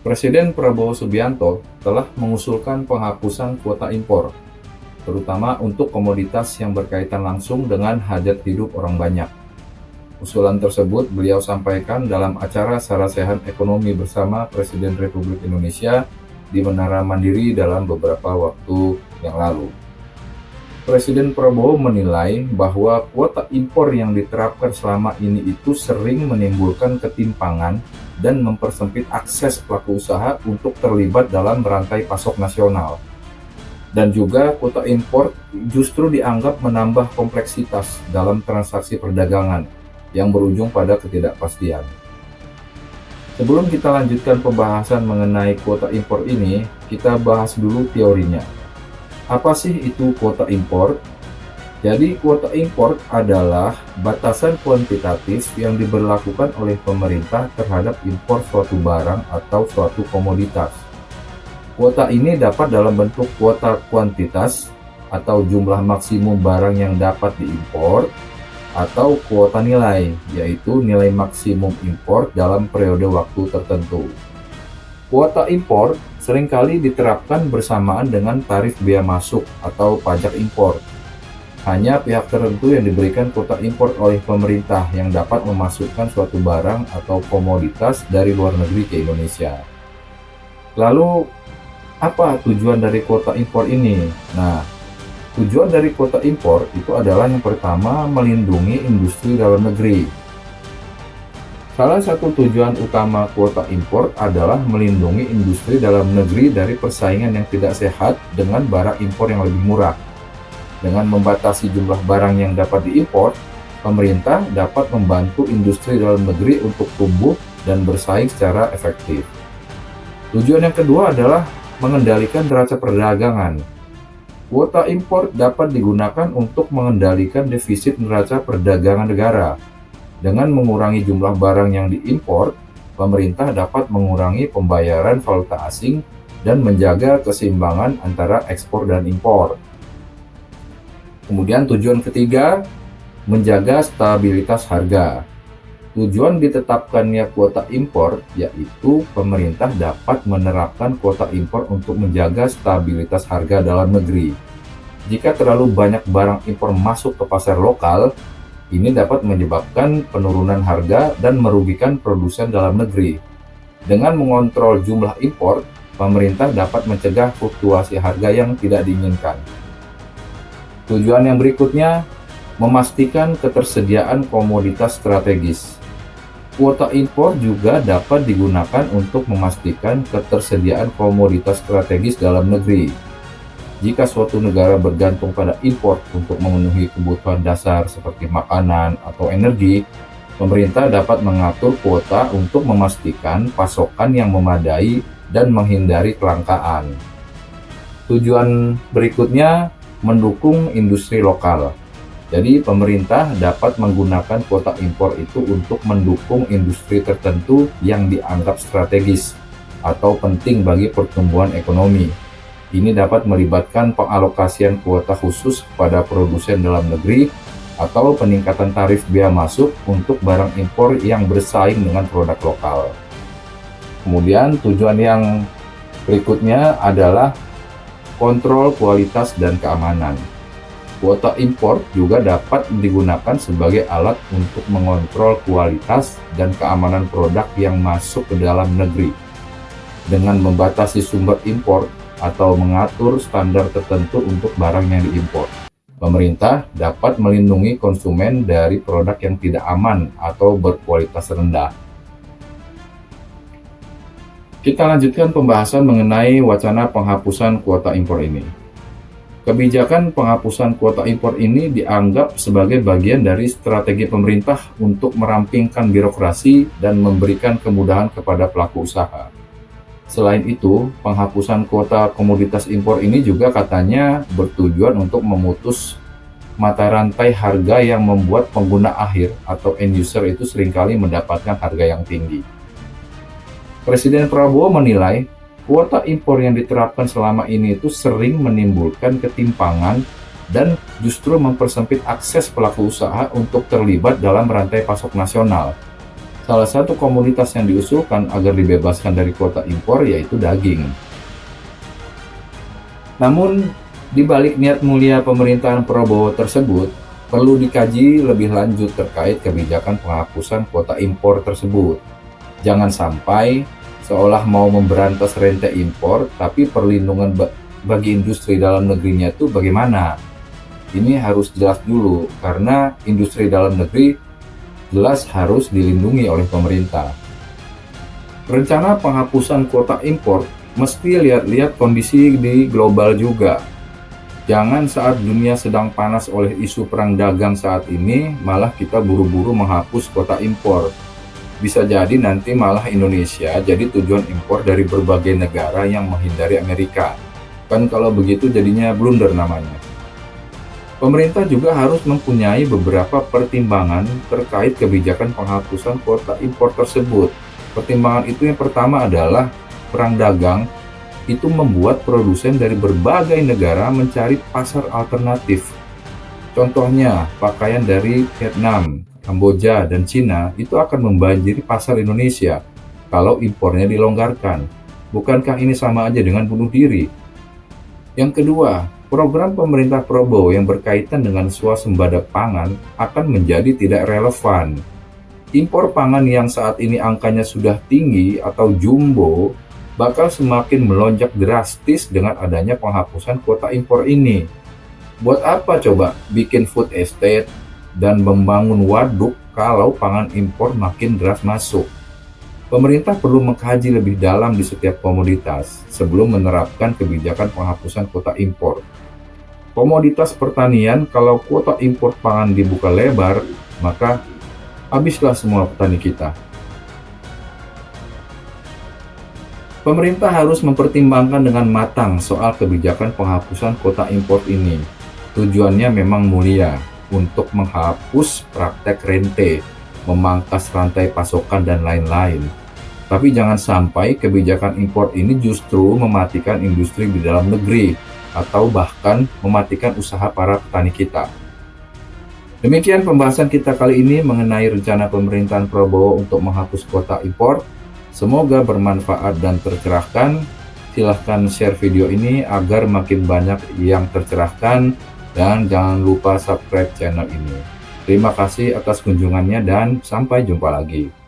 Presiden Prabowo Subianto telah mengusulkan penghapusan kuota impor, terutama untuk komoditas yang berkaitan langsung dengan hajat hidup orang banyak. Usulan tersebut beliau sampaikan dalam acara Sarasehan Ekonomi bersama Presiden Republik Indonesia di Menara Mandiri dalam beberapa waktu yang lalu. Presiden Prabowo menilai bahwa kuota impor yang diterapkan selama ini itu sering menimbulkan ketimpangan dan mempersempit akses pelaku usaha untuk terlibat dalam rantai pasok nasional. Dan juga kuota impor justru dianggap menambah kompleksitas dalam transaksi perdagangan yang berujung pada ketidakpastian. Sebelum kita lanjutkan pembahasan mengenai kuota impor ini, kita bahas dulu teorinya. Apa sih itu kuota impor? Jadi kuota impor adalah batasan kuantitatif yang diberlakukan oleh pemerintah terhadap impor suatu barang atau suatu komoditas. Kuota ini dapat dalam bentuk kuota kuantitas atau jumlah maksimum barang yang dapat diimpor, atau kuota nilai, yaitu nilai maksimum impor dalam periode waktu tertentu. Kuota impor seringkali diterapkan bersamaan dengan tarif bea masuk atau pajak impor. Hanya pihak tertentu yang diberikan kuota impor oleh pemerintah yang dapat memasukkan suatu barang atau komoditas dari luar negeri ke Indonesia. Lalu, apa tujuan dari kuota impor ini? Nah, tujuan dari kuota impor itu adalah yang pertama, melindungi industri dalam negeri. Salah satu tujuan utama kuota impor adalah melindungi industri dalam negeri dari persaingan yang tidak sehat dengan barang impor yang lebih murah. Dengan membatasi jumlah barang yang dapat diimpor, pemerintah dapat membantu industri dalam negeri untuk tumbuh dan bersaing secara efektif. Tujuan yang kedua adalah mengendalikan neraca perdagangan. Kuota impor dapat digunakan untuk mengendalikan defisit neraca perdagangan negara. Dengan mengurangi jumlah barang yang diimpor, pemerintah dapat mengurangi pembayaran valuta asing dan menjaga keseimbangan antara ekspor dan impor. Kemudian tujuan ketiga, menjaga stabilitas harga. Tujuan ditetapkannya kuota impor yaitu pemerintah dapat menerapkan kuota impor untuk menjaga stabilitas harga dalam negeri. Jika terlalu banyak barang impor masuk ke pasar lokal, ini dapat menyebabkan penurunan harga dan merugikan produsen dalam negeri. Dengan mengontrol jumlah impor, pemerintah dapat mencegah fluktuasi harga yang tidak diinginkan. Tujuan yang berikutnya, memastikan ketersediaan komoditas strategis. Kuota impor juga dapat digunakan untuk memastikan ketersediaan komoditas strategis dalam negeri. Jika suatu negara bergantung pada impor untuk memenuhi kebutuhan dasar seperti makanan atau energi, pemerintah dapat mengatur kuota untuk memastikan pasokan yang memadai dan menghindari kelangkaan. Tujuan berikutnya, mendukung industri lokal. Jadi pemerintah dapat menggunakan kuota impor itu untuk mendukung industri tertentu yang dianggap strategis atau penting bagi pertumbuhan ekonomi. Ini dapat melibatkan pengalokasian kuota khusus kepada produsen dalam negeri atau peningkatan tarif bea masuk untuk barang impor yang bersaing dengan produk lokal. Kemudian tujuan yang berikutnya adalah kontrol kualitas dan keamanan. Kuota impor juga dapat digunakan sebagai alat untuk mengontrol kualitas dan keamanan produk yang masuk ke dalam negeri. Dengan membatasi sumber impor atau mengatur standar tertentu untuk barang yang diimpor, pemerintah dapat melindungi konsumen dari produk yang tidak aman atau berkualitas rendah. Kita lanjutkan pembahasan mengenai wacana penghapusan kuota impor ini. Kebijakan penghapusan kuota impor ini dianggap sebagai bagian dari strategi pemerintah untuk merampingkan birokrasi dan memberikan kemudahan kepada pelaku usaha. Selain itu, penghapusan kuota komoditas impor ini juga katanya bertujuan untuk memutus mata rantai harga yang membuat pengguna akhir atau end user itu seringkali mendapatkan harga yang tinggi. Presiden Prabowo menilai kuota impor yang diterapkan selama ini itu sering menimbulkan ketimpangan dan justru mempersempit akses pelaku usaha untuk terlibat dalam rantai pasok nasional. Salah satu komoditas yang diusulkan agar dibebaskan dari kuota impor yaitu daging. Namun, di balik niat mulia pemerintahan Prabowo tersebut, perlu dikaji lebih lanjut terkait kebijakan penghapusan kuota impor tersebut. Jangan sampai seolah mau memberantas rantai impor, tapi perlindungan bagi industri dalam negerinya itu bagaimana? Ini harus jelas dulu, karena industri dalam negeri jelas harus dilindungi oleh pemerintah. Rencana penghapusan kuota impor mesti lihat-lihat kondisi di global juga. Jangan saat dunia sedang panas oleh isu perang dagang saat ini, malah kita buru-buru menghapus kuota impor. Bisa jadi nanti malah Indonesia jadi tujuan impor dari berbagai negara yang menghindari Amerika. Kan kalau begitu jadinya blunder namanya. Pemerintah juga harus mempunyai beberapa pertimbangan terkait kebijakan penghapusan kuota impor tersebut. Pertimbangan itu yang pertama adalah perang dagang itu membuat produsen dari berbagai negara mencari pasar alternatif. Contohnya, pakaian dari Vietnam, Kamboja, dan Cina itu akan membanjiri pasar Indonesia kalau impornya dilonggarkan. Bukankah ini sama aja dengan bunuh diri? Yang kedua, program pemerintah Prabowo yang berkaitan dengan swasembada pangan akan menjadi tidak relevan. Impor pangan yang saat ini angkanya sudah tinggi atau jumbo bakal semakin melonjak drastis dengan adanya penghapusan kuota impor ini. Buat apa coba bikin food estate dan membangun waduk kalau pangan impor makin deras masuk? Pemerintah perlu mengkaji lebih dalam di setiap komoditas sebelum menerapkan kebijakan penghapusan kuota impor. Komoditas pertanian, kalau kuota impor pangan dibuka lebar, maka habislah semua petani kita. Pemerintah harus mempertimbangkan dengan matang soal kebijakan penghapusan kuota impor ini. Tujuannya memang mulia, untuk menghapus praktek rente, memangkas rantai pasokan, dan lain-lain. Tapi jangan sampai kebijakan impor ini justru mematikan industri di dalam negeri, atau bahkan mematikan usaha para petani kita. Demikian pembahasan kita kali ini mengenai rencana pemerintahan Prabowo untuk menghapus kuota impor. Semoga bermanfaat dan tercerahkan. Silahkan share video ini agar makin banyak yang tercerahkan, dan jangan lupa subscribe channel ini. Terima kasih atas kunjungannya dan sampai jumpa lagi.